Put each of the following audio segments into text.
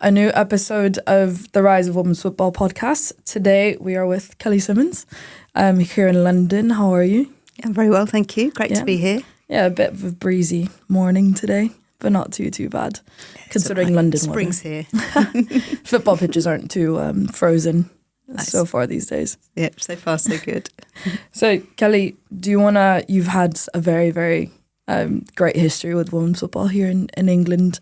a new episode of the Rise of Women's Football podcast. Today we are with Kelly Simmons here in London. How are you? I'm very well, thank you. Great to be here. Yeah, a bit of a breezy morning today, but not too bad, considering London Spring's weather. Here. Football pitches aren't too frozen so far these days. Yep, so far so good. So, Kelly, you've had a very, very great history with women's football here in England.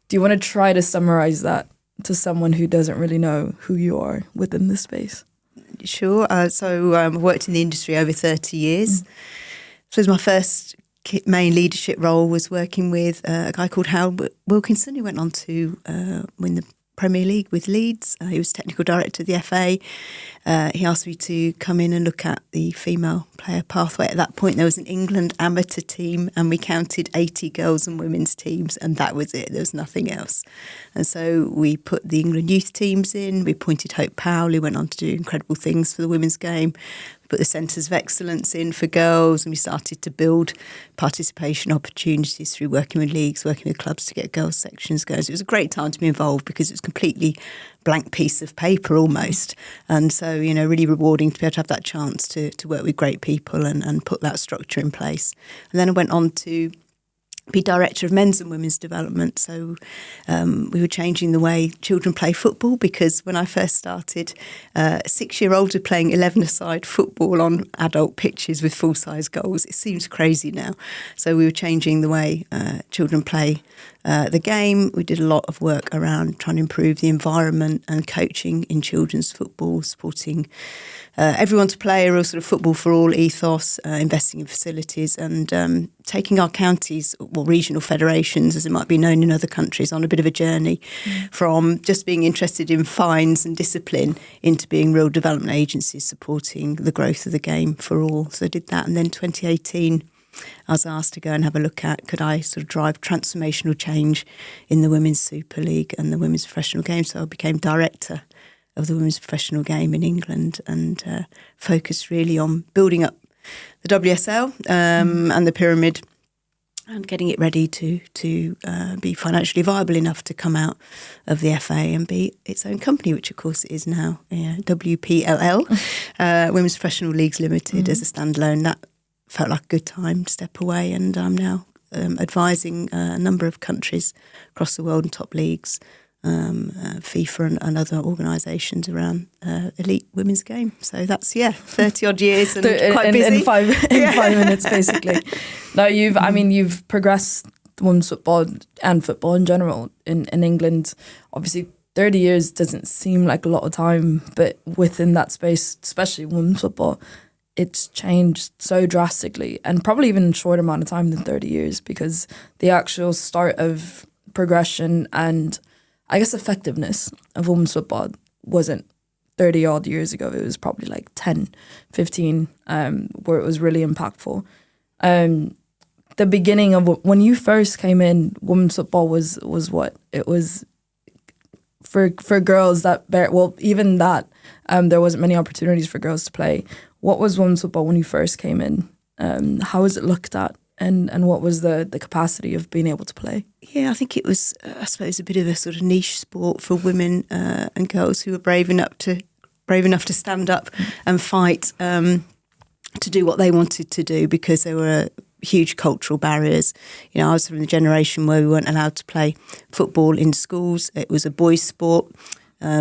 Do you want to try to summarise that to someone who doesn't really know who you are within this space? Sure. I've worked in the industry over 30 years. So my first main leadership role was working with a guy called Howard Wilkinson, who went on to win the Premier League with Leeds. He was technical director of the FA. He asked me to come in and look at the female player pathway. At that point, there was an England amateur team, and we counted 80 girls and women's teams, and that was it. There was nothing else. And so we put the England youth teams in. We appointed Hope Powell, who went on to do incredible things for the women's game. Put the centres of excellence in for girls, and we started to build participation opportunities through working with leagues, working with clubs to get girls sections going. So it was a great time to be involved because it was a completely blank piece of paper almost. And so, really rewarding to be able to have that chance to work with great people and put that structure in place. And then I went on to be director of men's and women's development. So we were changing the way children play football, because when I first started, 6-year-olds were playing 11-a-side football on adult pitches with full-size goals. It seems crazy now. So we were changing the way children play the game. We did a lot of work around trying to improve the environment and coaching in children's football, supporting everyone to play a real sort of football for all ethos, investing in facilities, and taking our counties, or regional federations as it might be known in other countries, on a bit of a journey from just being interested in fines and discipline into being real development agencies supporting the growth of the game for all. So I did that, and then 2018 I was asked to go and have a look at, could I sort of drive transformational change in the Women's Super League and the Women's Professional Game. So I became director of the Women's Professional Game in England, and focused really on building up the WSL and the pyramid, and getting it ready to be financially viable enough to come out of the FA and be its own company, which of course it is now, WPLL, Women's Professional Leagues Limited, as a standalone. That felt like a good time to step away, and I'm now advising a number of countries across the world and top leagues, FIFA and other organisations around elite women's game. So that's 30 odd years and quite busy in 5 minutes basically. Now you've progressed women's football and football in general in England. Obviously 30 years doesn't seem like a lot of time, but within that space, especially women's football, it's changed so drastically, and probably even in a shorter amount of time than 30 years, because the actual start of progression and I guess effectiveness of women's football wasn't 30 odd years ago. It was probably like 10, 15, where it was really impactful. The beginning of when you first came in, women's football was what? It was for girls even that, there wasn't many opportunities for girls to play. What was women's football when you first came in? How was it looked at? And what was the capacity of being able to play? Yeah, I think it was, I suppose, a bit of a sort of niche sport for women and girls who were brave enough to stand up and fight to do what they wanted to do, because there were huge cultural barriers. I was from the generation where we weren't allowed to play football in schools. It was a boys' sport.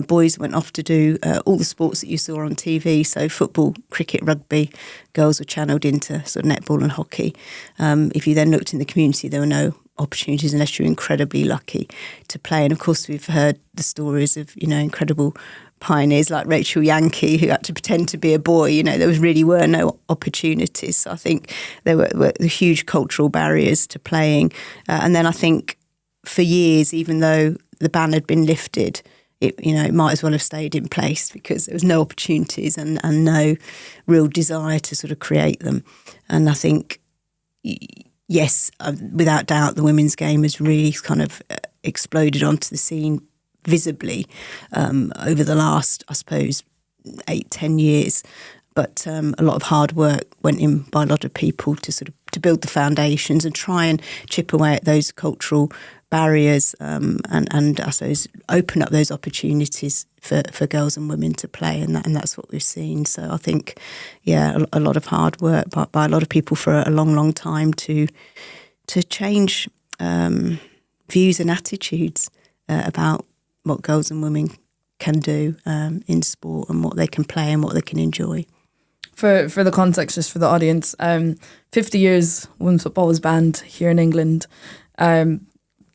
Boys went off to do all the sports that you saw on TV, so football, cricket, rugby. Girls were channelled into sort of netball and hockey. If you then looked in the community, there were no opportunities unless you were incredibly lucky to play. And of course, we've heard the stories of incredible pioneers like Rachel Yankee, who had to pretend to be a boy. There really were no opportunities. So I think there were huge cultural barriers to playing. And then I think for years, even though the ban had been lifted, it might as well have stayed in place, because there was no opportunities and no real desire to sort of create them. And I think, yes, without doubt, the women's game has really kind of exploded onto the scene visibly over the last, I suppose, 8-10 years. But a lot of hard work went in by a lot of people to sort of to build the foundations and try and chip away at those cultural barriers, and I suppose open up those opportunities for girls and women to play, and that's what we've seen. So I think, a lot of hard work by a lot of people for a long time to change views and attitudes about what girls and women can do in sport, and what they can play and what they can enjoy. For the context, just for the audience, 50 years women's football was banned here in England.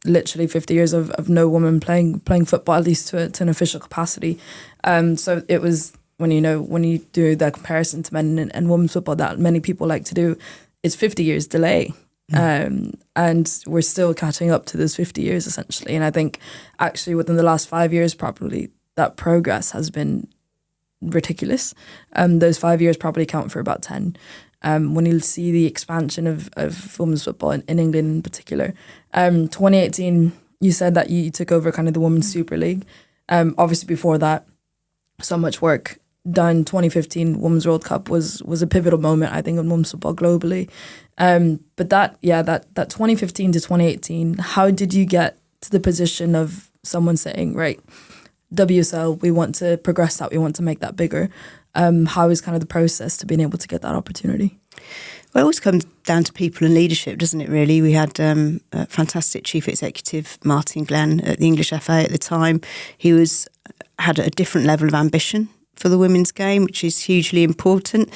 Literally 50 years of no woman playing football, at least to an official capacity. So it was, when you do the comparison to men and women's football that many people like to do, it's 50 years delay. And we're still catching up to those 50 years essentially. And I think actually within the last 5 years, probably that progress has been ridiculous. Those 5 years probably count for about 10. When you see the expansion of women's football in England in particular. 2018, you said that you took over kind of the Women's Super League. Obviously before that, so much work done. 2015 Women's World Cup was a pivotal moment, I think, in women's football globally. But that 2015 to 2018, how did you get to the position of someone saying, right, WSL, we want to progress that, we want to make that bigger? How is kind of the process to being able to get that opportunity? Well, it always comes down to people and leadership, doesn't it, really? We had a fantastic chief executive, Martin Glenn, at the English FA at the time. He had a different level of ambition for the women's game, which is hugely important.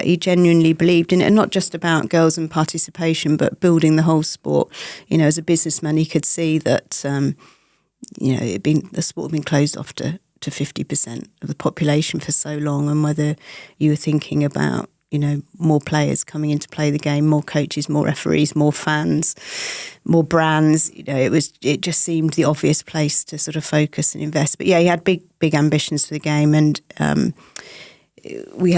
He genuinely believed in it, and not just about girls and participation, but building the whole sport. As a businessman, he could see that the sport had been closed off to 50% of the population for so long, and whether you were thinking about more players coming in to play the game, more coaches, more referees, more fans, more brands. It just seemed the obvious place to sort of focus and invest. But he had big ambitions for the game, and we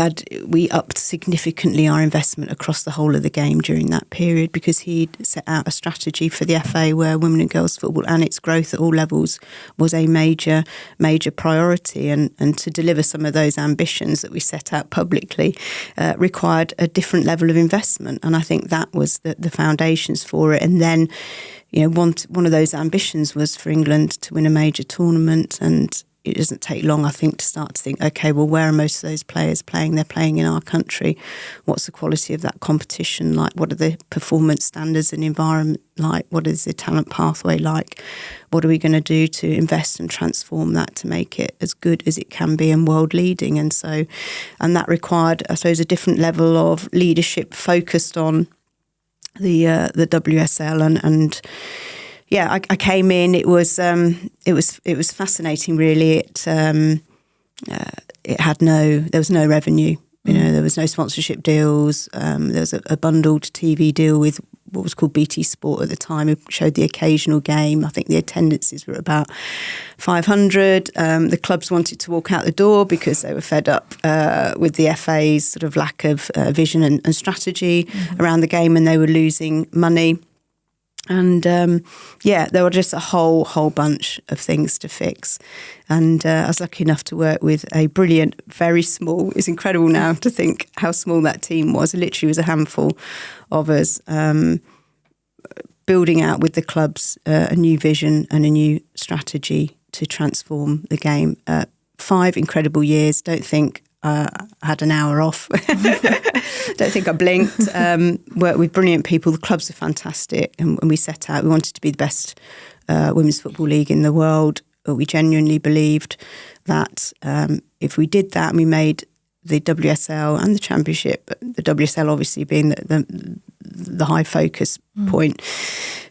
upped significantly our investment across the whole of the game during that period, because he'd set out a strategy for the FA where women and girls football and its growth at all levels was a major priority, and to deliver some of those ambitions that we set out publicly required a different level of investment, and I think that was the foundations for it. And then one of those ambitions was for England to win a major tournament, and it doesn't take long, I think, to start to think, okay, well, where are most of those players playing? They're playing in our country. What's the quality of that competition like? What are the performance standards and environment like? What is the talent pathway like? What are we going to do to invest and transform that to make it as good as it can be and world leading? And that required, I suppose, a different level of leadership focused on the WSL and I came in. It was fascinating, really. There was no revenue. There was no sponsorship deals. There was a bundled TV deal with what was called BT Sport at the time. It showed the occasional game. I think the attendances were about 500. The clubs wanted to walk out the door because they were fed up with the FA's sort of lack of vision and strategy around the game, and they were losing money. And there were just a whole bunch of things to fix. And I was lucky enough to work with a brilliant, very small, it's incredible now to think how small that team was. It literally was a handful of us, building out with the clubs a new vision and a new strategy to transform the game. 5 incredible years. Don't think I had an hour off. Don't think I blinked. Worked with brilliant people. The clubs are fantastic. And when we set out, we wanted to be the best women's football league in the world. We genuinely believed that if we did that and we made the WSL and the Championship, the WSL obviously being the high focus point,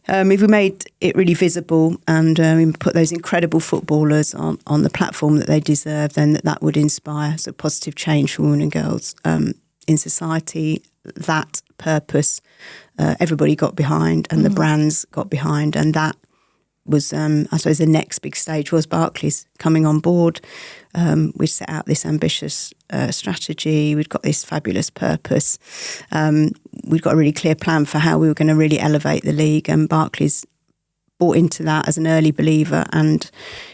if we made it really visible and we put those incredible footballers on the platform that they deserve, then that would inspire sort of positive change for women and girls in society. That purpose everybody got behind, and the brands got behind, and that was, I suppose, the next big stage was Barclays coming on board. We set out this ambitious strategy. We'd got this fabulous purpose. We'd got a really clear plan for how we were going to really elevate the league, and Barclays bought into that as an early believer and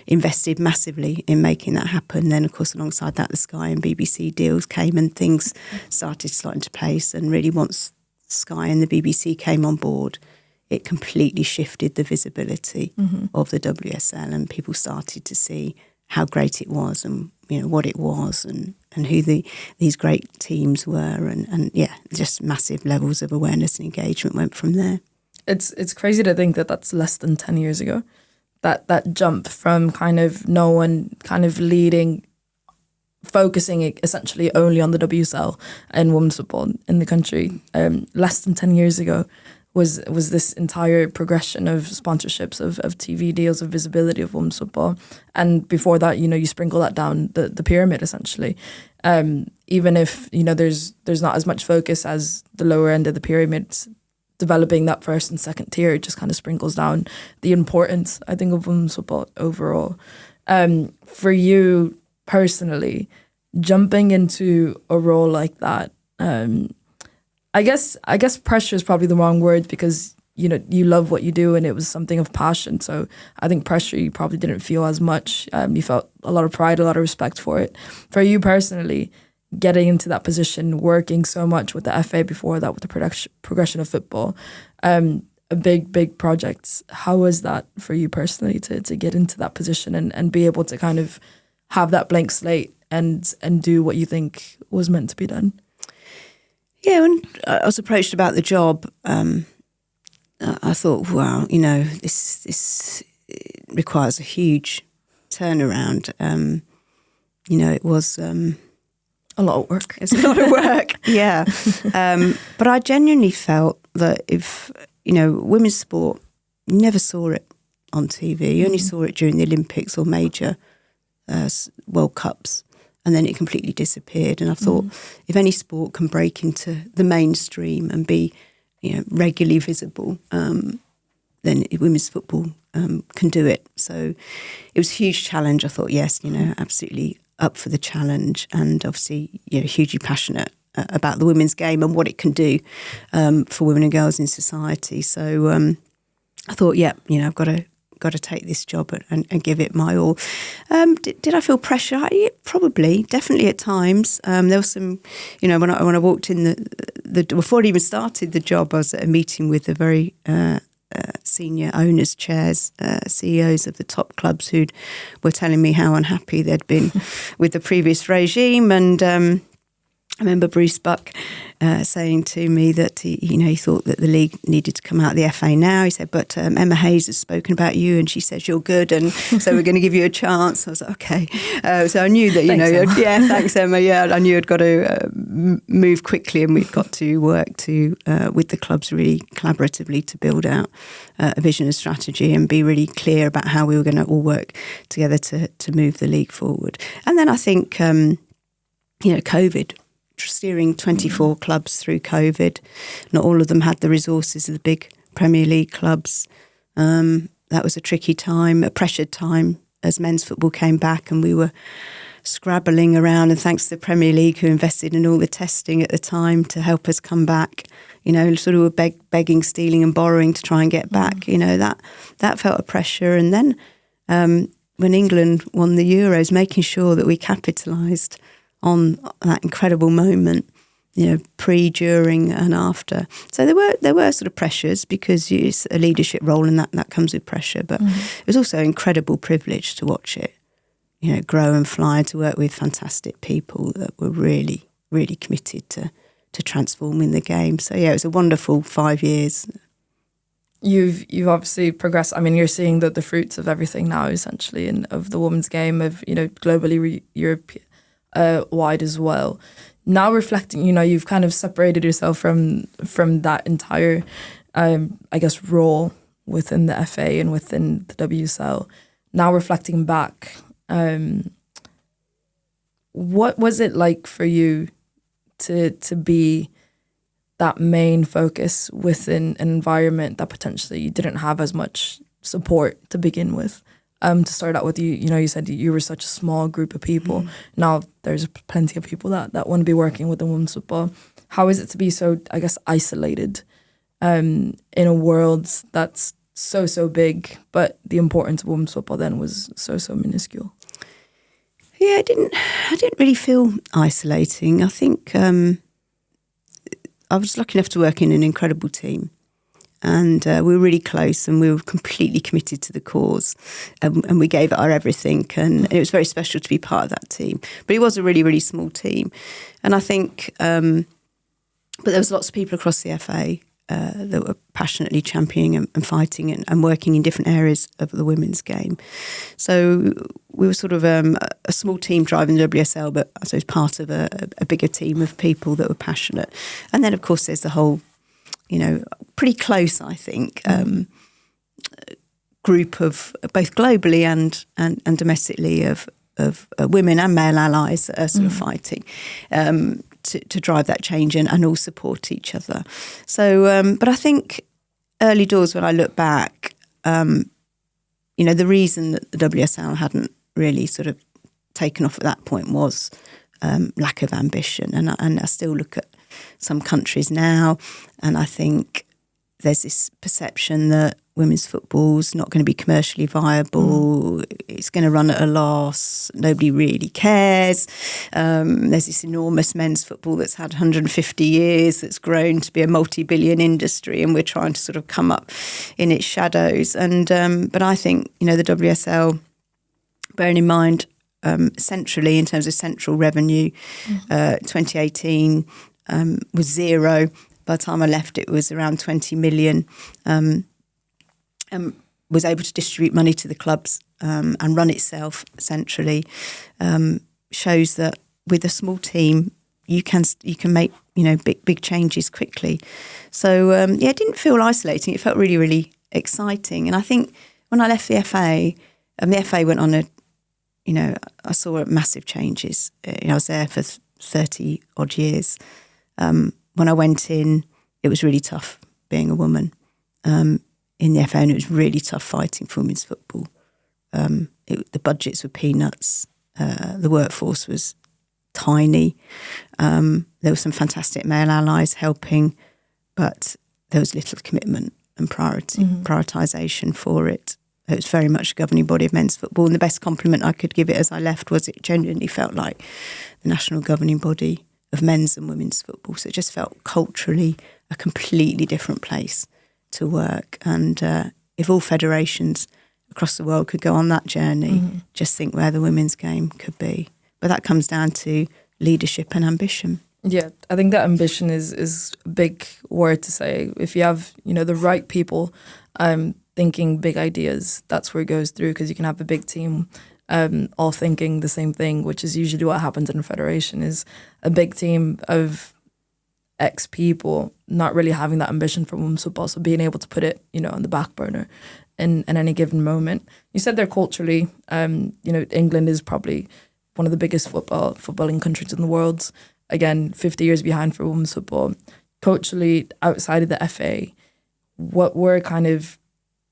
invested massively in making that happen. Then, of course, alongside that, the Sky and BBC deals came and things started slotting into place. And really, once Sky and the BBC came on board, it completely shifted the visibility of the WSL, and people started to see how great it was, and what it was, and who these great teams were, and just massive levels of awareness and engagement went from there. It's crazy to think that that's less than 10 years ago. That jump from kind of no one kind of leading, focusing essentially only on the WSL and women's football in the country, less than 10 years ago, was this entire progression of sponsorships, of TV deals, of visibility of women's football. And before that, you sprinkle that down the pyramid essentially. Even if, there's not as much focus as the lower end of the pyramid, developing that first and second tier, it just kind of sprinkles down the importance, I think, of women's football overall. For you personally, jumping into a role like that, I guess pressure is probably the wrong word, because you love what you do and it was something of passion. So I think pressure you probably didn't feel as much. You felt a lot of pride, a lot of respect for it. For you personally, getting into that position, working so much with the FA before that, with the progression of football, a big project. How was that for you personally to get into that position and be able to kind of have that blank slate and do what you think was meant to be done? Yeah, when I was approached about the job, I thought, wow, this requires a huge turnaround. It was a lot of work. It's a lot of work, yeah. But I genuinely felt that if, women's sport, you never saw it on TV. You only saw it during the Olympics or major World Cups, and then it completely disappeared. And I thought, if any sport can break into the mainstream and be, regularly visible, then women's football can do it. So it was a huge challenge. I thought, yes, absolutely up for the challenge, and obviously, hugely passionate about the women's game and what it can do for women and girls in society. So I thought, I've got to take this job and give it my all. Did I feel pressure? Yeah, probably, definitely at times. There was some, when I walked in the before I even started the job, I was at a meeting with the very senior owners, chairs, CEOs of the top clubs who were telling me how unhappy they'd been with the previous regime. And I remember Bruce Buck saying to me that he thought that the league needed to come out of the FA now. He said, but Emma Hayes has spoken about you and she says you're good, and so we're going to give you a chance. I was like, okay. So I knew that, thanks, thanks, Emma. Yeah, I knew I'd got to move quickly, and we'd got to work with the clubs really collaboratively to build out a vision and strategy and be really clear about how we were going to all work together to move the league forward. And then I think, COVID, steering 24 clubs through COVID. Not all of them had the resources of the big Premier League clubs. That was a tricky time, a pressured time as men's football came back, and we were scrabbling around, and thanks to the Premier League who invested in all the testing at the time to help us come back, sort of were begging, stealing and borrowing to try and get back. That felt a pressure. And then when England won the Euros, making sure that we capitalised on that incredible moment, pre, during and after. So there were sort of pressures, because it's a leadership role and that comes with pressure. But it was also an incredible privilege to watch it, grow and fly, to work with fantastic people that were really, really committed to transforming the game. So yeah, it was a wonderful 5 years. You've obviously progressed. I mean, you're seeing the fruits of everything now, essentially, and of the women's game, of globally, Europe wide as well. Now reflecting, you've kind of separated yourself from that entire, I guess, role within the FA and within the WSL. Now reflecting back, what was it like for you to be that main focus within an environment that potentially you didn't have as much support to begin with? To start out with, you said you were such a small group of people. Now there's plenty of people that want to be working with the women's football. How is it to be so, I guess, isolated in a world that's so big, but the importance of women's football then was so minuscule? Yeah, I didn't really feel isolating. I think I was lucky enough to work in an incredible team. And we were really close, and we were completely committed to the cause, and we gave it our everything. And it was very special to be part of that team. But it was a really, really small team. And I think, but there was lots of people across the FA that were passionately championing and fighting and working in different areas of the women's game. So we were sort of a small team driving the WSL, but I suppose part of a bigger team of people that were passionate. And then, of course, there's the whole, pretty close, I think, group of both globally and domestically of women and male allies that are sort of fighting to drive that change and all support each other. So, but I think early doors, when I look back, the reason that the WSL hadn't really sort of taken off at that point was lack of ambition. And I still look at some countries now, and I think there's this perception that women's football's not going to be commercially viable. It's going to run at a loss. Nobody really cares. There's this enormous men's football that's had 150 years, that's grown to be a multi-billion industry, and we're trying to sort of come up in its shadows. And but I think, the WSL, bearing in mind centrally, in terms of central revenue, 2018 was zero. By the time I left, it was around 20 million. Was able to distribute money to the clubs and run itself centrally. Shows that with a small team, you can make big changes quickly. So it didn't feel isolating. It felt really, really exciting. And I think when I left the FA, the FA went on I saw massive changes. I was there for 30 odd years. When I went in, it was really tough being a woman in the FA, and it was really tough fighting for women's football. The budgets were peanuts. The workforce was tiny. There were some fantastic male allies helping, but there was little commitment and prioritisation for it. It was very much a governing body of men's football, and the best compliment I could give it as I left was it genuinely felt like the national governing body of men's and women's football. So it just felt culturally a completely different place to work. And if all federations across the world could go on that journey, just think where the women's game could be. But that comes down to leadership and ambition. Yeah, I think that ambition is a big word to say. If you have, the right people thinking big ideas, that's where it goes through, because you can have a big team all thinking the same thing, which is usually what happens in a federation, is a big team of X people not really having that ambition for women's football, so being able to put it, on the back burner in any given moment. You said they're culturally, England is probably one of the biggest footballing countries in the world. Again, 50 years behind for women's football. Culturally, outside of the FA, what were kind of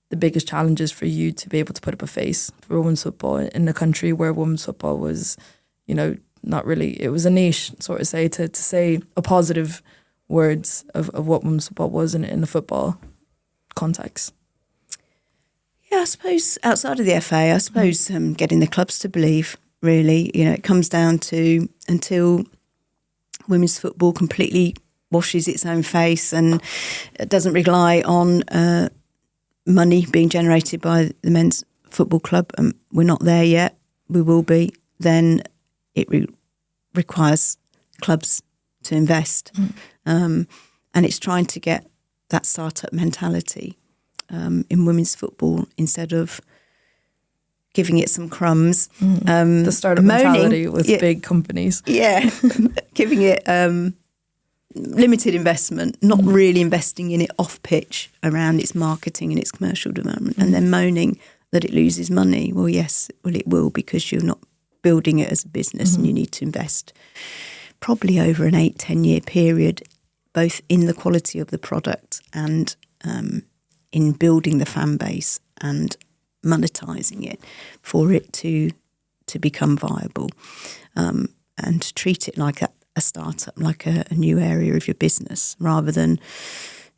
the biggest challenges for you to be able to put up a face for women's football in a country where women's football was, not really, it was a niche, sort of say, to say a positive words of what women's football was in the football context? Yeah, I suppose outside of the FA, getting the clubs to believe, really, it comes down to, until women's football completely washes its own face and doesn't rely on money being generated by the men's football club, and we're not there yet, we will be, then it requires clubs to invest. And it's trying to get that startup mentality in women's football instead of giving it some crumbs. The startup mentality with big companies. Yeah, giving it limited investment, not really investing in it off pitch around its marketing and its commercial development, and then moaning that it loses money. Well, yes, it will, because you're not building it as a business, and you need to invest probably over an 8-10 year period, both in the quality of the product and in building the fan base and monetising it for it to become viable, and to treat it like a startup, like a new area of your business, rather than,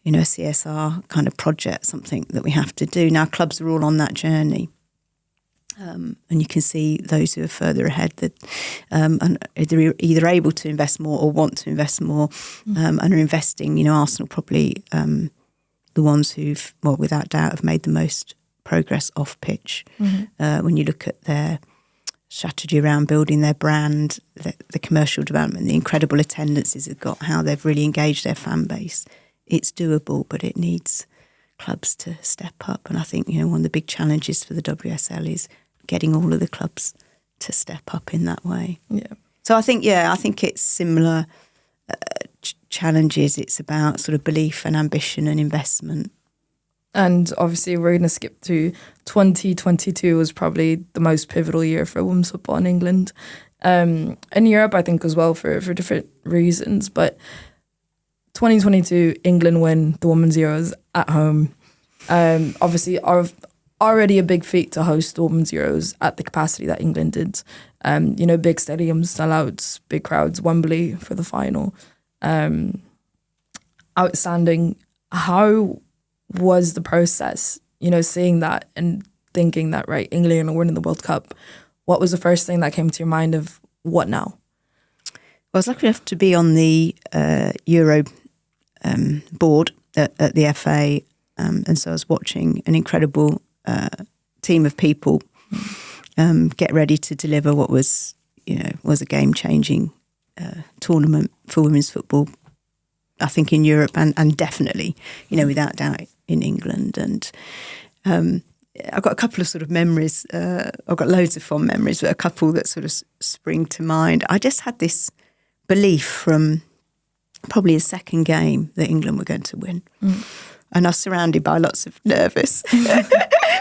a CSR kind of project, something that we have to do. Now, clubs are all on that journey. And you can see those who are further ahead that and they're either able to invest more or want to invest more and are investing. Arsenal probably the ones who've, well, without doubt, have made the most progress off pitch. When you look at their strategy around building their brand, the commercial development, the incredible attendances they've got, how they've really engaged their fan base, it's doable, but it needs clubs to step up. And I think, one of the big challenges for the WSL is getting all of the clubs to step up in that way. Yeah. So I think it's similar challenges. It's about sort of belief and ambition and investment. And obviously we're going to skip to 2022 was probably the most pivotal year for women's football in England. In Europe, I think as well for different reasons. But 2022, England win the Women's Euros at home. Obviously, already a big feat to host the Women's Euros at the capacity that England did. Big stadiums, sellouts, big crowds, Wembley for the final. Outstanding. How was the process, seeing that and thinking that, right, England are winning the World Cup? What was the first thing that came to your mind of what now? Well, I was lucky enough to be on the Euro board at the FA, and so I was watching an incredible team of people get ready to deliver what was a game-changing tournament for women's football, I think, in Europe and definitely, without doubt, in England. And I've got a couple of sort of memories. I've got loads of fond memories, but a couple that sort of spring to mind. I just had this belief from probably the second game that England were going to win. And I was surrounded by lots of nervous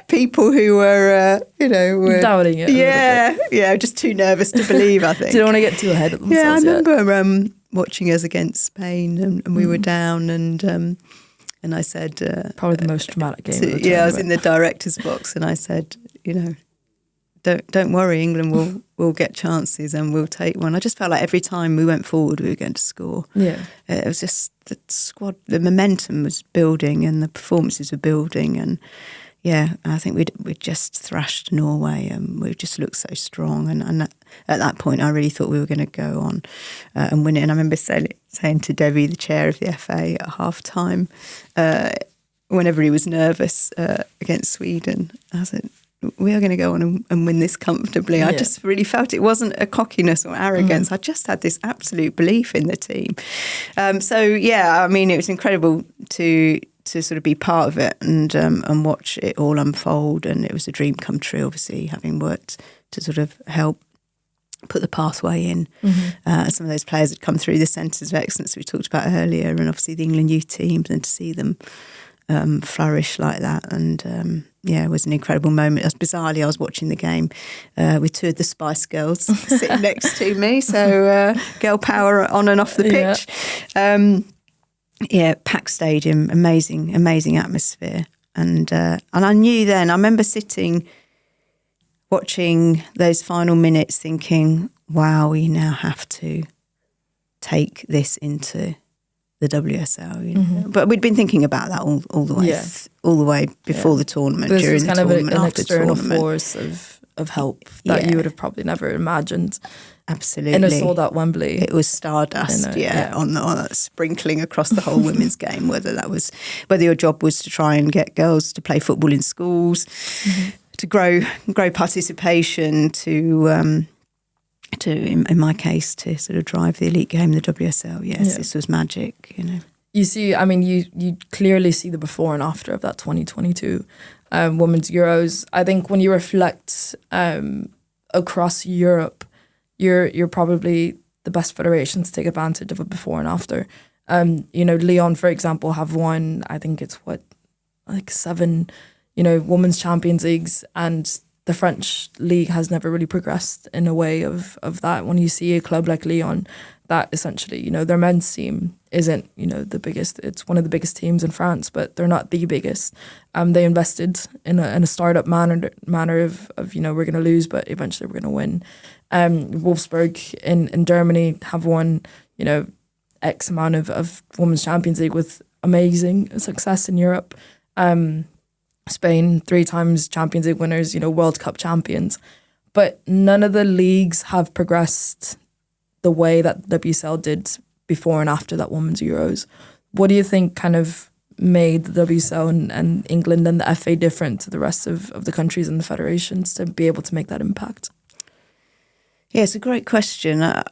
people who were, were doubting it. Yeah, just too nervous to believe, I think. Didn't want to get too ahead of themselves. Yeah, I remember watching us against Spain, and we were down, and I said, probably the most dramatic game. Of the tournament. I was in the director's box, and I said, don't worry, England will get chances and we'll take one. I just felt like every time we went forward, we were going to score. Yeah, it was just the squad, the momentum was building, and the performances were building, and I think we'd just thrashed Norway, and we just looked so strong. And at that point, I really thought we were going to go on and win it. And I remember saying to Debbie, the chair of the FA, at half time, whenever he was nervous against Sweden, I said, we are going to go on and win this comfortably. I just really felt it wasn't a cockiness or arrogance. I just had this absolute belief in the team. It was incredible to sort of be part of it and watch it all unfold. And it was a dream come true, obviously, having worked to sort of help put the pathway in. Some of those players had come through the centres of excellence we talked about earlier, and obviously the England youth teams, and to see them flourish like that. And it was an incredible moment. Bizarrely, I was watching the game with two of the Spice Girls sitting next to me. So girl power on and off the pitch. Packed stadium, amazing atmosphere. And I knew then, I remember sitting, watching those final minutes thinking, wow, we now have to take this into the WSL, but we'd been thinking about that all the way, all the way before the tournament, this during was the kind tournament, of an after external tournament. force of help that you would have probably never imagined. Absolutely, in a sold out Wembley, it was stardust. On that sprinkling across the whole women's game. Whether your job was to try and get girls to play football in schools, to grow participation, in my case, to sort of drive the elite game, the WSL. This was magic, You see, I mean, you clearly see the before and after of that 2022 Women's Euros. I think when you reflect across Europe, you're probably the best federation to take advantage of a before and after. Lyon, for example, have won, I think it's 7, Women's Champions Leagues, and the French league has never really progressed in a way of that. When you see a club like Lyon, that essentially, their men's team isn't, the biggest. It's one of the biggest teams in France, but they're not the biggest. They invested in a startup manner of we're going to lose, but eventually we're going to win. Wolfsburg in Germany have won, X amount of Women's Champions League with amazing success in Europe. Spain, 3 times Champions League winners, World Cup champions. But none of the leagues have progressed the way that the WSL did before and after that Women's Euros. What do you think kind of made the WSL and England and the FA different to the rest of the countries and the federations to be able to make that impact? Yeah, it's a great question. I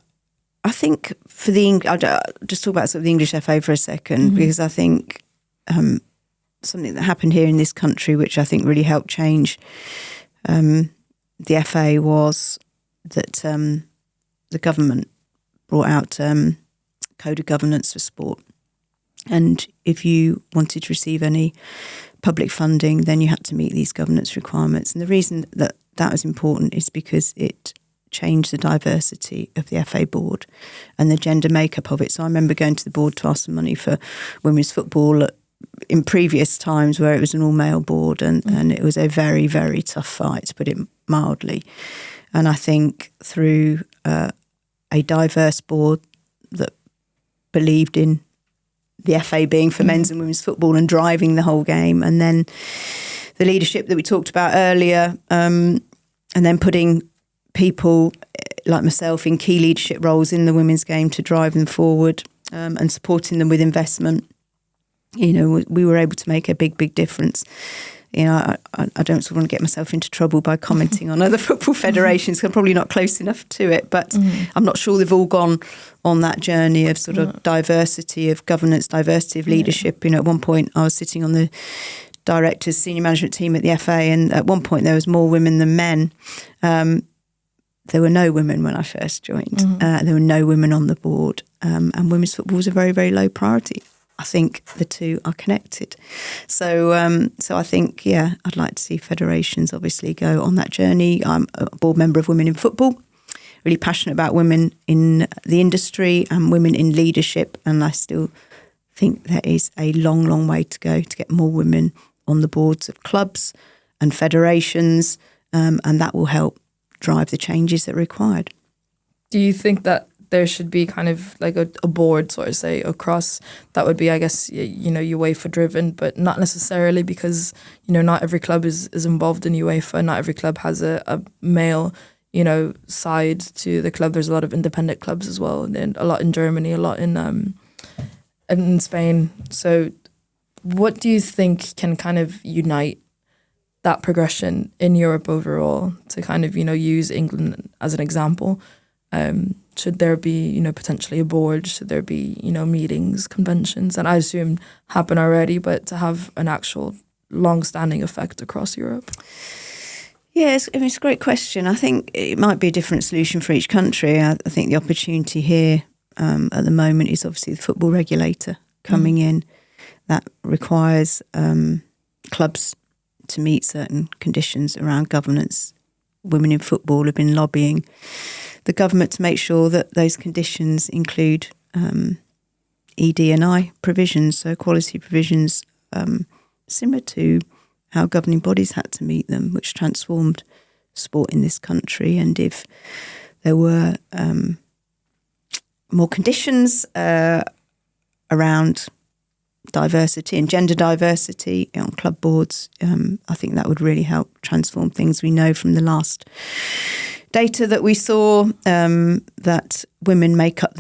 think for I'll just talk about sort of the English FA for a second, because I think something that happened here in this country, which I think really helped change the FA, was that the government brought out code of governance for sport. And if you wanted to receive any public funding, then you had to meet these governance requirements. And the reason that that was important is because it changed the diversity of the FA board and the gender makeup of it. So I remember going to the board to ask for money for women's football in previous times where it was an all-male board, and it was a very, very tough fight, to put it mildly. And I think through a diverse board that believed in the FA being for men's and women's football and driving the whole game, and then the leadership that we talked about earlier, and then putting people like myself in key leadership roles in the women's game to drive them forward, and supporting them with investment, we were able to make a big, big difference. I don't sort of want to get myself into trouble by commenting on other football federations. I'm probably not close enough to it, but I'm not sure they've all gone on that journey of sort of diversity of governance, diversity of leadership. At one point I was sitting on the directors' senior management team at the FA, and at one point there was more women than men. There were no women when I first joined. There were no women on the board, and women's football was a very, very low priority. I think the two are connected. So I think, I'd like to see federations obviously go on that journey. I'm a board member of Women in Football, really passionate about women in the industry and women in leadership. And I still think there is a long, long way to go to get more women on the boards of clubs and federations, and that will help drive the changes that are required. Do you think that there should be kind of like a board, sort of say, across that would be, I guess, UEFA driven, but not necessarily, because, not every club is involved in UEFA. Not every club has a male, side to the club. There's a lot of independent clubs as well, and a lot in Germany, a lot in Spain. So what do you think can kind of unite that progression in Europe overall to kind of, use England as an example? Should there be, potentially a board? Should there be, meetings, conventions? And I assume happen already, but to have an actual long-standing effect across Europe? Yeah, it's a great question. I think it might be a different solution for each country. I think the opportunity here at the moment is obviously the football regulator coming in. That requires clubs to meet certain conditions around governance. Women in Football have been lobbying the government to make sure that those conditions include ED&I provisions, so quality provisions, similar to how governing bodies had to meet them, which transformed sport in this country. And if there were more conditions around diversity and gender diversity on club boards, I think that would really help transform things. We know from the last data that we saw that women make up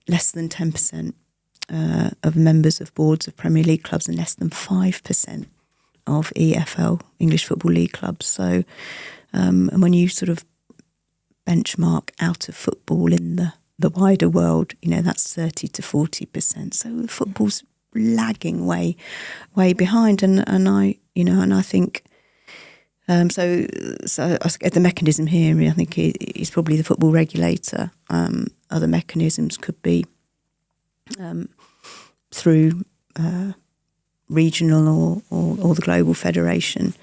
less than 10% of members of boards of Premier League clubs and less than 5% of EFL, English Football League clubs. So and when you sort of benchmark out of football in the wider world, that's 30 to 40%. So football's lagging way behind, and I think so the mechanism here, I think, is probably the football regulator. Other mechanisms could be through regional or the global federation,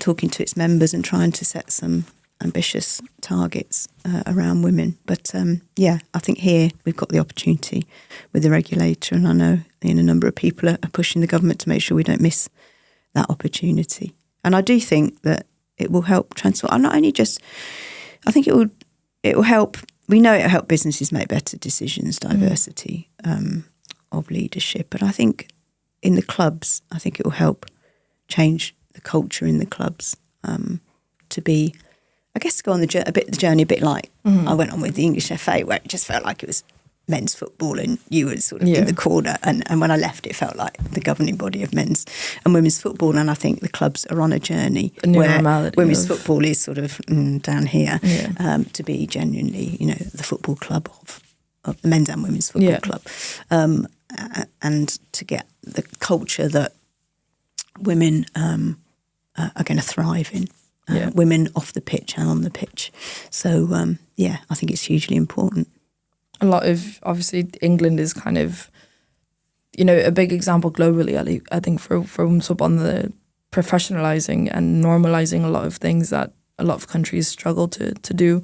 talking to its members and trying to set some ambitious targets around women. But I think here we've got the opportunity with the regulator, and I know a number of people are pushing the government to make sure we don't miss that opportunity. And I do think that it will help transform. I think it will help. We know it will help businesses make better decisions, diversity of leadership. But I think in the clubs, I think it will help change the culture in the clubs to be, I guess, to go on the journey a bit like I went on with the English FA, where it just felt like it was men's football, and you were sort of in the corner. And when I left, it felt like the governing body of men's and women's football. And I think the clubs are on a journey where women's football is sort of down here to be genuinely, the football club of the men's and women's football club, and to get the culture that women are going to thrive in. Women off the pitch and on the pitch. So, I think it's hugely important. A lot of, obviously, England is kind of, a big example globally, I think, for women's football on the professionalising and normalising a lot of things that a lot of countries struggle to do.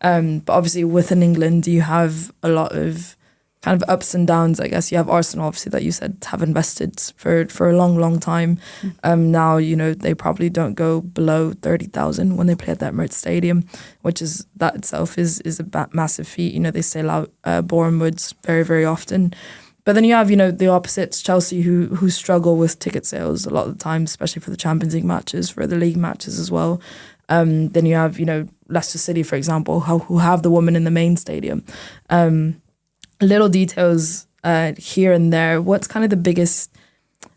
But obviously within England, you have a lot of kind of ups and downs, I guess. You have Arsenal, obviously, that you said have invested for a long, long time. Now, they probably don't go below 30,000 when they play at that Emirates Stadium, which is, that itself is a massive feat. They sail out Bournemouth very, very often. But then you have, the opposites, Chelsea, who struggle with ticket sales a lot of the time, especially for the Champions League matches, for the league matches as well. Then you have, Leicester City, for example, who have the women in the main stadium. Little details here and there. What's kind of the biggest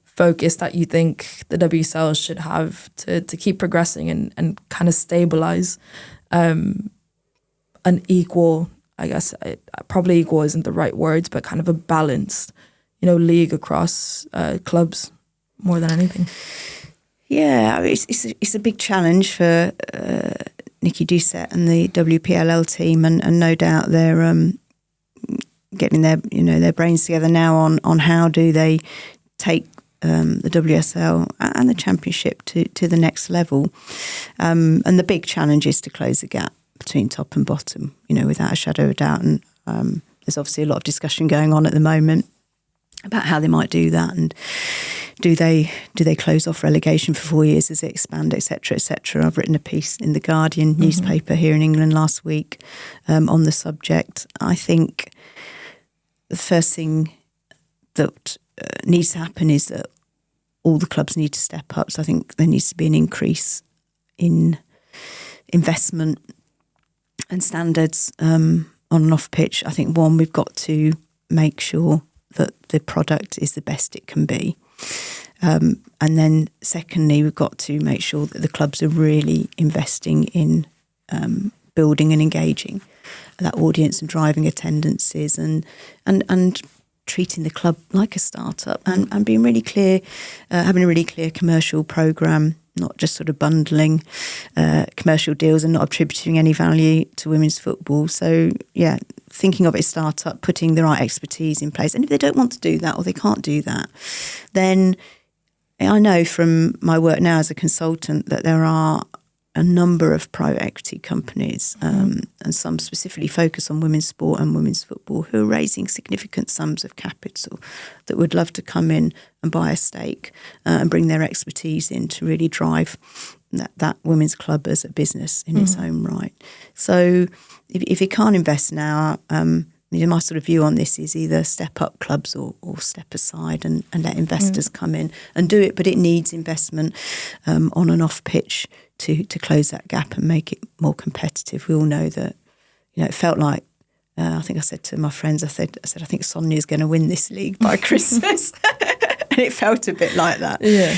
focus that you think the WSL should have to keep progressing and kind of stabilize an equal, I guess, probably equal isn't the right words, but kind of a balanced, league across clubs more than anything? Yeah, it's a big challenge for Nikki Doucette and the WPLL team, and no doubt they're getting their brains together now on how do they take the WSL and the Championship to the next level. And the big challenge is to close the gap between top and bottom, without a shadow of a doubt. And there's obviously a lot of discussion going on at the moment about how they might do that, and do they close off relegation for 4 years as they expand, etc., etc. I've written a piece in the Guardian newspaper here in England last week on the subject. I think the first thing that needs to happen is that all the clubs need to step up. So I think there needs to be an increase in investment and standards on and off pitch. I think, one, we've got to make sure that the product is the best it can be. And then secondly, we've got to make sure that the clubs are really investing in building and engaging that audience and driving attendances and treating the club like a startup and being really clear, having a really clear commercial programme, not just sort of bundling commercial deals and not attributing any value to women's football. So, yeah, thinking of it as a startup, putting the right expertise in place. And if they don't want to do that or they can't do that, then I know from my work now as a consultant that there are a number of private equity companies and some specifically focus on women's sport and women's football who are raising significant sums of capital that would love to come in and buy a stake and bring their expertise in to really drive that women's club as a business in its own right. So if you can't invest now, my sort of view on this is either step up clubs or step aside and let investors come in and do it. But it needs investment on and off pitch to close that gap and make it more competitive. We all know that, it felt like, I think I said to my friends, I said, I think Sonia's going to win this league by Christmas. And it felt a bit like that. Yeah.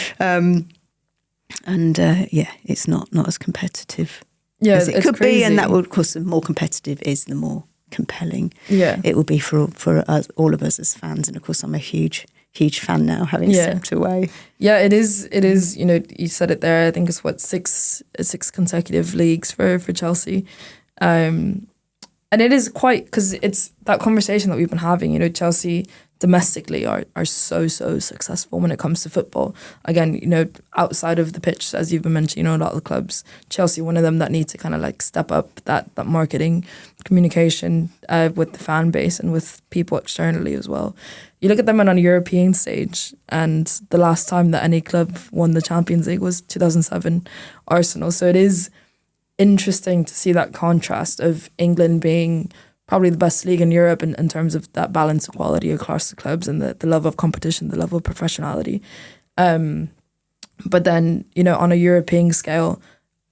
It's not as competitive as it could be. And that will, of course, the more competitive is, the more compelling it will be for us, all of us as fans. And of course, I'm a huge fan now, having stepped away. Yeah, it is. You said it there. I think it's six consecutive leagues for Chelsea, and it is quite, because it's that conversation that we've been having. Chelsea domestically are so successful when it comes to football. Again, outside of the pitch, as you've been mentioning, a lot of the clubs, Chelsea, one of them that need to kind of like step up that marketing communication with the fan base and with people externally as well. You look at them on a European stage, and the last time that any club won the Champions League was 2007 Arsenal. So it is interesting to see that contrast of England being probably the best league in Europe in terms of that balance of quality across the clubs and the level of competition, the level of professionality. But then, on a European scale,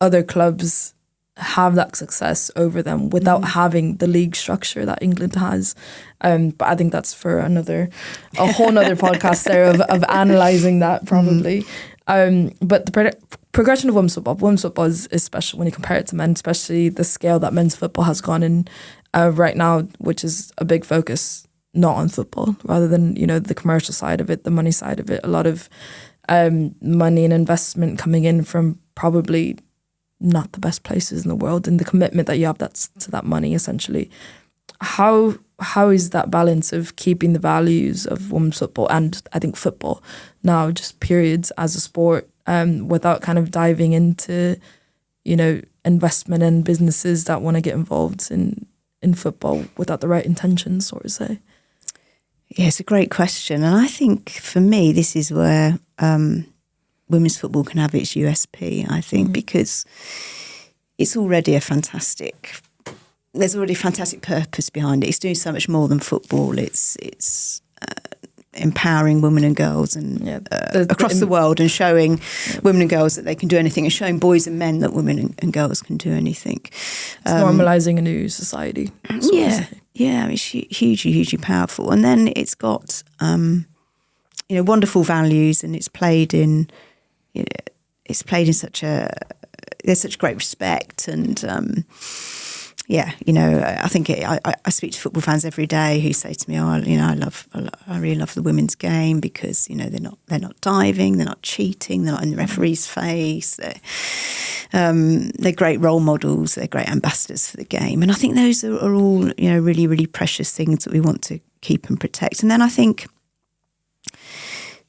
other clubs have that success over them without having the league structure that England has. But I think that's for a whole nother podcast there of analysing that probably. But the progression of women's football is special when you compare it to men, especially the scale that men's football has gone in right now, which is a big focus not on football, rather than, you know, the commercial side of it, the money side of it. A lot of money and investment coming in from probably not the best places in the world, and the commitment that you have to that money essentially. How is that balance of keeping the values of women's football and I think football now just periods as a sport without kind of diving into, you know, investment and businesses that want to get involved in football without the right intentions, sort of say? Yeah, it's a great question. And I think for me, this is where women's football can have its USP, I think, because it's already there's already a fantastic purpose behind it. It's doing so much more than football. It's empowering women and girls and across the world, and showing women and girls that they can do anything, and showing boys and men that women and girls can do anything. It's normalising a new society. Yeah, it's hugely powerful. And then it's got wonderful values, and it's played in there's such great respect, and I think I speak to football fans every day who say to me, I really love the women's game because, you know, they're not diving, they're not cheating, they're not in the referee's face. They're great role models, they're great ambassadors for the game. And I think those are all, you know, really, really precious things that we want to keep and protect. And then I think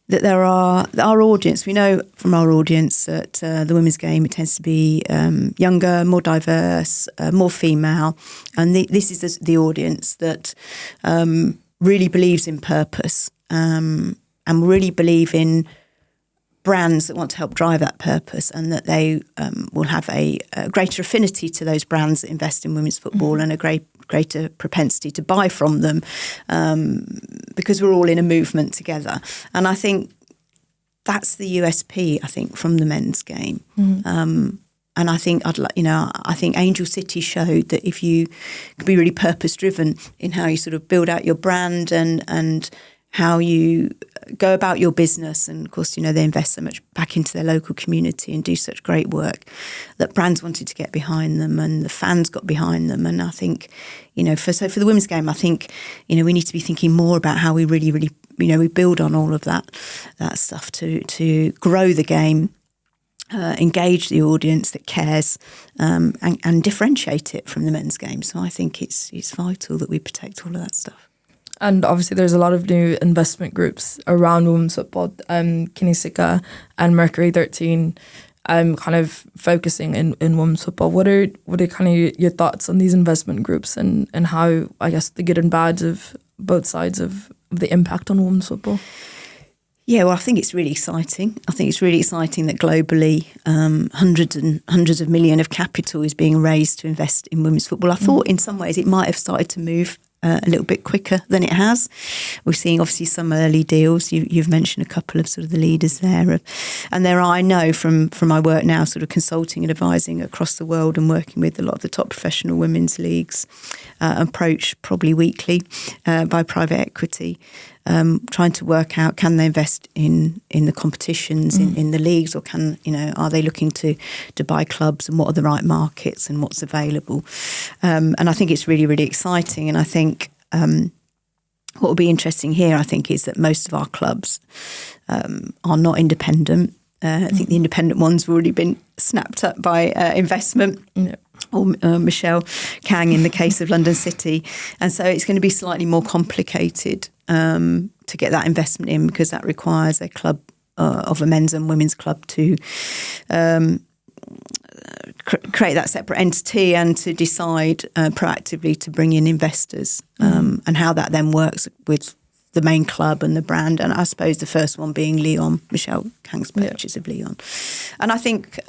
that our audience, we know from our audience that the women's game, it tends to be younger, more diverse, more female. And this is the audience that really believes in purpose and really believe in brands that want to help drive that purpose, and that they will have a greater affinity to those brands that invest in women's football and a greater propensity to buy from them because we're all in a movement together. And I think that's the USP, I think, from the men's game. And I think I think Angel City showed that if you can be really purpose driven in how you sort of build out your brand and how you go about your business, and of course, you know, they invest so much back into their local community and do such great work, that brands wanted to get behind them and the fans got behind them. And I think, you know, for the women's game, I think, you know, we need to be thinking more about how we really, really, you know, we build on all of that stuff to grow the game, engage the audience that cares, and differentiate it from the men's game. So I think it's vital that we protect all of that stuff. And obviously there's a lot of new investment groups around women's football, Kinesika and Mercury 13, kind of focusing in women's football. What are kind of your thoughts on these investment groups and how, I guess, the good and bad of both sides of the impact on women's football? Yeah, well, I think it's really exciting. I think it's really exciting that globally hundreds and hundreds of millions of capital is being raised to invest in women's football. I thought in some ways it might have started to move a little bit quicker than it has. We're seeing obviously some early deals. You've mentioned a couple of sort of the leaders there. And there are, I know from my work now, sort of consulting and advising across the world and working with a lot of the top professional women's leagues, approached probably weekly by private equity, trying to work out, can they invest in the competitions, in the leagues, or are they looking to buy clubs, and what are the right markets and what's available? And I think it's really, really exciting. And I think what will be interesting here, I think, is that most of our clubs are not independent. I think the independent ones have already been snapped up by investment. Yeah. Or Michelle Kang in the case of London City. And so it's going to be slightly more complicated to get that investment in, because that requires a club of a men's and women's club to create that separate entity and to decide proactively to bring in investors, and how that then works with the main club and the brand. And I suppose the first one being Lyon, Michelle Kang's purchase of Lyon. And I think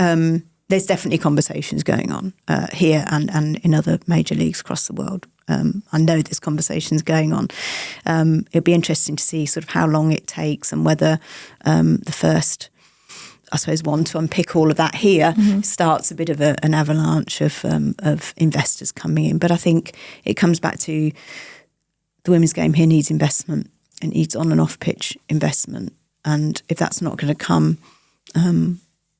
there's definitely conversations going on here and in other major leagues across the world. I know there's conversations going on. It'll be interesting to see sort of how long it takes, and whether the first I suppose, one to unpick all of that here, starts a bit of an avalanche of investors coming in. But I think it comes back to the women's game here needs investment. It needs on and off pitch investment. And if that's not going to come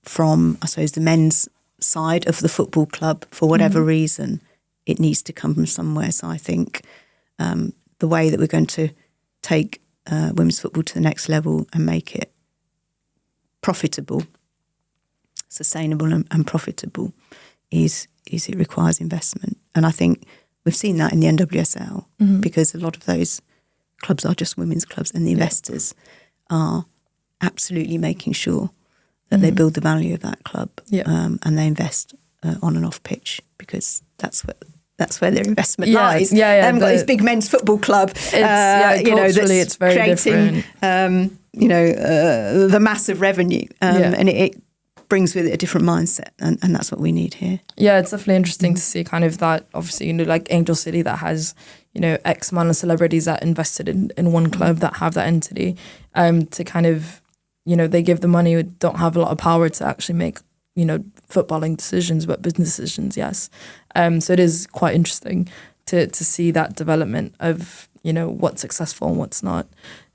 from, I suppose, the men's side of the football club for whatever reason, it needs to come from somewhere. So I think the way that we're going to take women's football to the next level and make it profitable, sustainable and profitable is it requires investment. And I think we've seen that in the NWSL because a lot of those clubs are just women's clubs, and the investors are absolutely making sure that they build the value of that club and they invest on and off pitch, because that's where their investment lies. They haven't got this big men's football club. Culturally, it's very creating, different. The massive revenue, and it brings with it a different mindset, and that's what we need here. Yeah, it's definitely interesting to see kind of that. Obviously, like Angel City that has X amount of celebrities that invested in one club that have that entity, to kind of they give the money, don't have a lot of power to actually make footballing decisions, but business decisions, yes. So it is quite interesting to see that development of what's successful and what's not.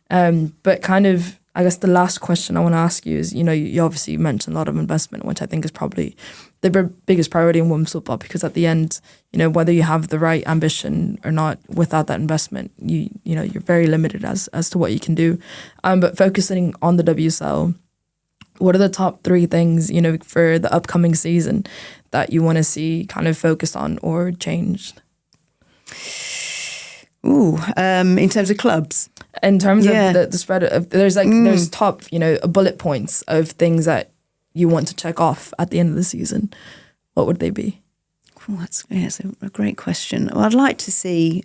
But kind of, I guess the last question I want to ask you is, you obviously mentioned a lot of investment, which I think is probably the biggest priority in women's football, because at the end, whether you have the right ambition or not, without that investment, you're very limited as to what you can do. But focusing on the WSL, what are the top 3 things, for the upcoming season that you want to see kind of focused on or changed? In terms of clubs? In terms of the spread of, there's top, bullet points of things that you want to check off at the end of the season. What would they be? That's a great question. Well, I'd like to see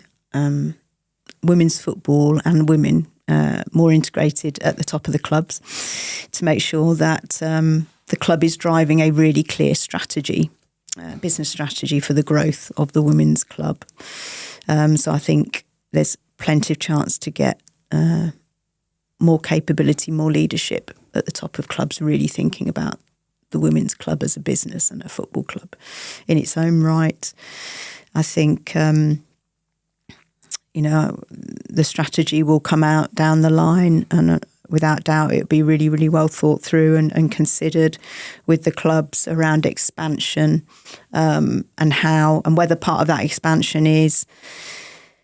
women's football and women more integrated at the top of the clubs, to make sure that the club is driving a really clear strategy, business strategy for the growth of the women's club. So I think there's plenty of chance to get more capability, more leadership at the top of clubs, really thinking about the women's club as a business and a football club in its own right. I think, the strategy will come out down the line, and without doubt it'll be really, really well thought through and considered with the clubs around expansion, and how and whether part of that expansion is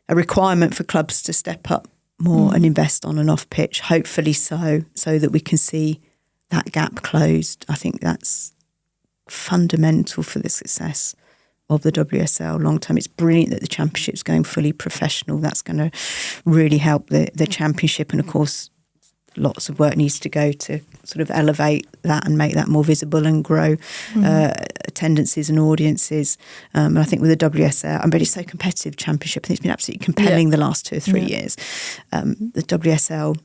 a requirement for clubs to step up more and invest on and off pitch, hopefully so that we can see that gap closed. I think that's fundamental for the success of the WSL long term. It's brilliant that the championship's going fully professional. That's going to really help the championship, and of course lots of work needs to go to sort of elevate that and make that more visible and grow attendances and audiences. And I think with the WSL, I mean, it's so competitive championship. I think it's been absolutely compelling the last 2 or 3 years. The WSL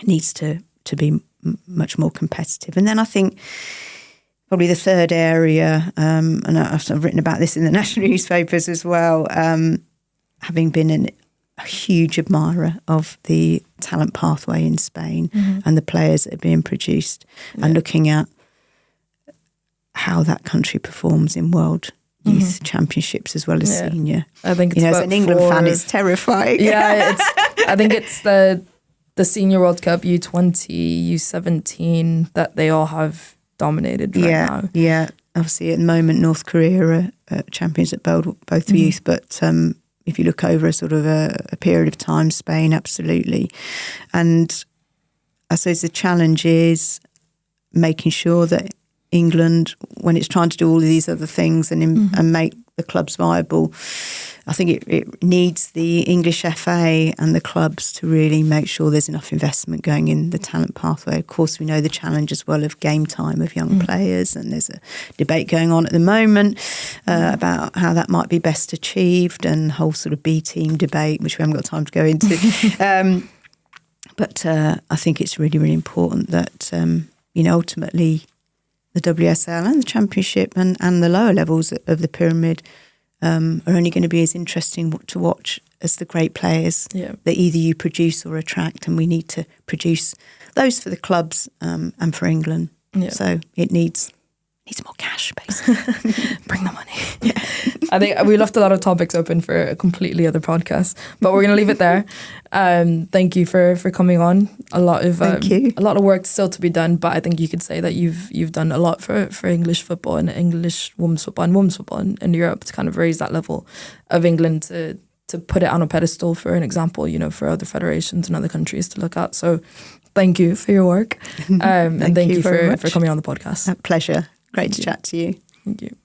needs to be much more competitive. And then I think probably the third area, and I've written about this in the national newspapers as well, having been a huge admirer of the talent pathway in Spain and the players that are being produced, and looking at how that country performs in world youth championships as well as senior. I think it's as an England fan, it's terrifying. I think it's the Senior World Cup, U20, U17 that they all have dominated right now. Yeah, obviously at the moment North Korea are champions at both youth, but if you look over a sort of a period of time, Spain, absolutely. And I suppose the challenge is making sure that England, when it's trying to do all of these other things and make the clubs viable, I think it needs the English FA and the clubs to really make sure there's enough investment going in the talent pathway. Of course, we know the challenge as well of game time of young players, and there's a debate going on at the moment about how that might be best achieved, and the whole sort of B team debate, which we haven't got time to go into. But I think it's really, really important that, ultimately the WSL and the Championship and the lower levels of the pyramid are only going to be as interesting to watch as the great players that either you produce or attract, and we need to produce those for the clubs and for England Yeah. So it needs more cash, basically. Bring the money. Yeah. I think we left a lot of topics open for a completely other podcast, but we're going to leave it there. Thank you for coming on. Thank you. A lot of work still to be done, but I think you could say that you've done a lot for English football and English women's football in Europe to kind of raise that level of England to put it on a pedestal for an example, you know, for other federations and other countries to look at. So thank you for your work. And thank you for coming on the podcast. A pleasure. Great to chat to you. Thank you.